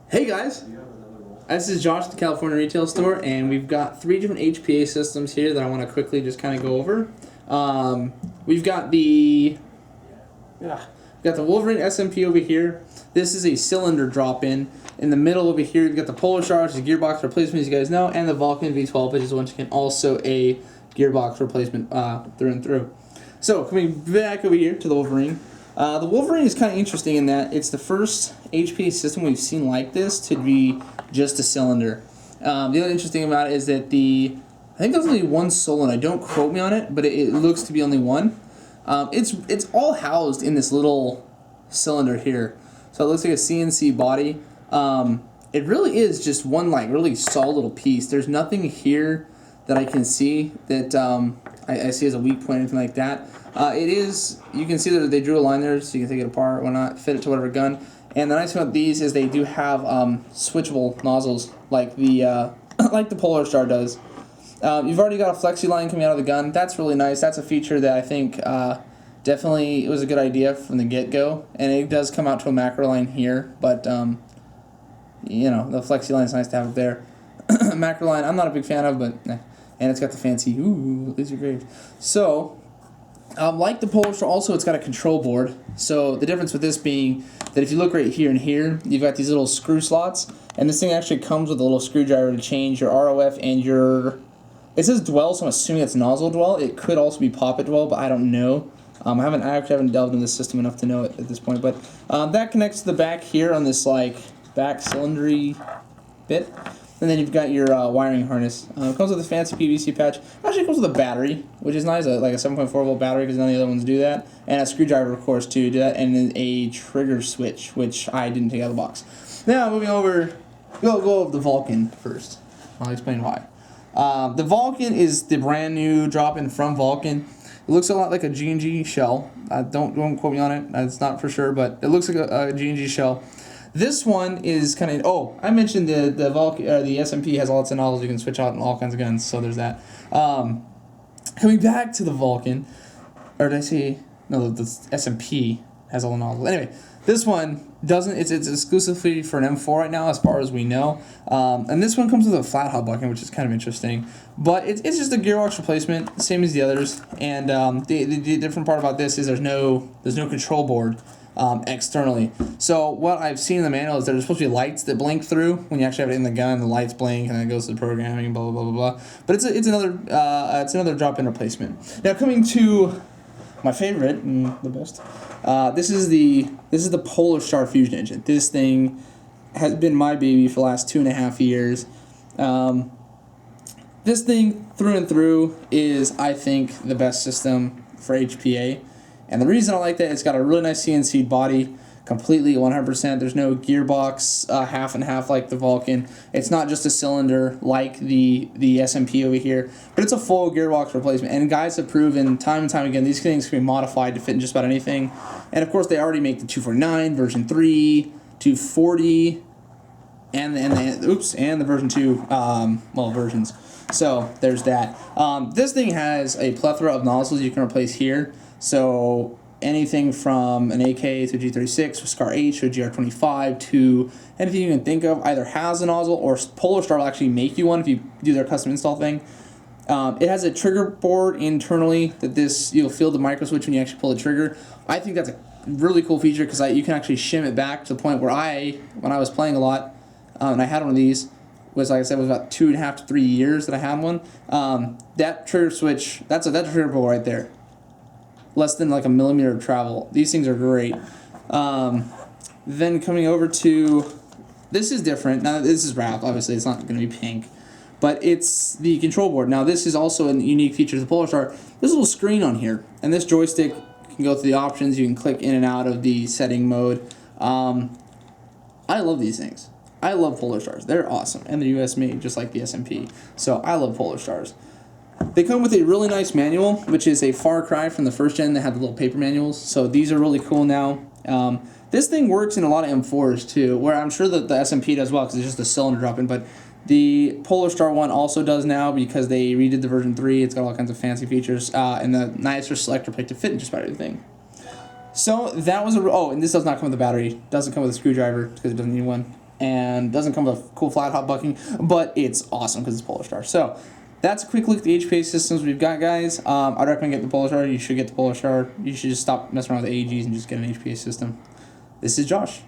Hey guys, this is Josh at the California Retail Store, and we've got 3 different HPA systems here that I want to quickly just kind of go over. We've got the Wolverine SMP over here. This is a cylinder drop-in. In the middle over here, we've got the Polar Star, which is a gearbox replacement, as you guys know, and the Vulcan V12, which is once again also a gearbox replacement through and through. So coming back over here to the Wolverine. The Wolverine is kind of interesting in that it's the first HPA system we've seen like this to be just a cylinder. The other interesting about it is that I think there's only one solenoid. Don't quote me on it, but it looks to be only one. It's all housed in this little cylinder here. So it looks like a CNC body. It really is just one really solid little piece. There's nothing here that I can see that I see as a weak point or anything like that. You can see that they drew a line there so you can take it apart, whatnot, fit it to whatever gun. And the nice thing about these is they do have switchable nozzles like the like the Polar Star does. You've already got a flexi line coming out of the gun. That's really nice. That's a feature that I think definitely was a good idea from the get-go. And it does come out to a macro line here, but you know, the flexi line is nice to have it there. Macro line I'm not a big fan of, but and it's got the fancy laser grave. So like the Polar Star, also it's got a control board. So the difference with this being that if you look right here and here, you've got these little screw slots, and this thing actually comes with a little screwdriver to change your ROF and your. It says dwell, so I'm assuming it's nozzle dwell. It could also be poppet dwell, but I don't know. I actually haven't delved into this system enough to know it at this point. But that connects to the back here on this back cylindry bit. And then you've got your wiring harness. It comes with a fancy PVC patch. Actually, it comes with a battery, which is nice, like a 7.4 volt battery, because none of the other ones do that. And a screwdriver, of course, to do that, and then a trigger switch, which I didn't take out of the box. Now, moving over, go over the Vulcan first. I'll explain why. The Vulcan is the brand new drop-in from Vulcan. It looks a lot like a G&G shell. Don't quote me on it. It's not for sure, but it looks like a G&G shell. This one is kind of. Oh, I mentioned the Vulcan, the SMP has lots of nozzles you can switch out in all kinds of guns. So there's that. Coming back to the Vulcan, or did I say no? The SMP has all the nozzles. Anyway, this one doesn't. It's exclusively for an M4 right now, as far as we know. And this one comes with a flat hub bucket, which is kind of interesting. But it's just a gearbox replacement, same as the others. And the different part about this is there's no control board. Externally. So what I've seen in the manual is there's supposed to be lights that blink through when you actually have it in the gun. The lights blink and it goes to the programming and blah blah blah blah blah. But it's another drop-in replacement. Now coming to my favorite and the best. This is the Polar Star Fusion engine. This thing has been my baby for the last 2.5 years. This thing through and through is, I think, the best system for HPA. And the reason I like that, it's got a really nice CNC body, completely 100%. There's no gearbox half and half like the Vulcan. It's not just a cylinder like the SMP over here, but it's a full gearbox replacement. And guys have proven time and time again these things can be modified to fit in just about anything. And of course, they already make the 249, version 3, 240, and the version 2 versions. So there's that. This thing has a plethora of nozzles you can replace here. So anything from an AK to a G36, to a Scar H, to a GR25, to anything you can think of either has a nozzle, or Polar Star will actually make you one if you do their custom install thing. It has a trigger board internally that you'll feel the micro switch when you actually pull the trigger. I think that's a really cool feature because you can actually shim it back to the point where when I was playing a lot, and I had one of these, was like I said, was about 2.5 to 3 years that I had one. That trigger switch, that's a trigger board right there. Less than like a millimeter of travel. These things are great. Then coming over to, this is different. Now this is wrapped, obviously it's not going to be pink, but it's the control board. Now this is also a unique feature of the Polar Star. There's a little screen on here, and this joystick can go through the options. You can click in and out of the setting mode. I love these things. I love Polar Stars. They're awesome, and they're US made, just like the SMP. So I love Polar Stars. They come with a really nice manual, which is a far cry from the first gen that had the little paper manuals. So these are really cool now. This thing works in a lot of M4s too, where I'm sure that the SMP does well because it's just a cylinder drop-in. But the Polar Star one also does now because they redid the version 3. It's got all kinds of fancy features and the nicer selector plate to fit in just about everything. So that was and this does not come with a battery. Doesn't come with a screwdriver because it doesn't need one. and doesn't come with cool flat hot bucking, but it's awesome because it's Polar Star. So that's a quick look at the HPA systems we've got, guys. I'd recommend getting the Polar Star. You should get the Polar Star. You should just stop messing around with the AGs and just get an HPA system. This is Josh.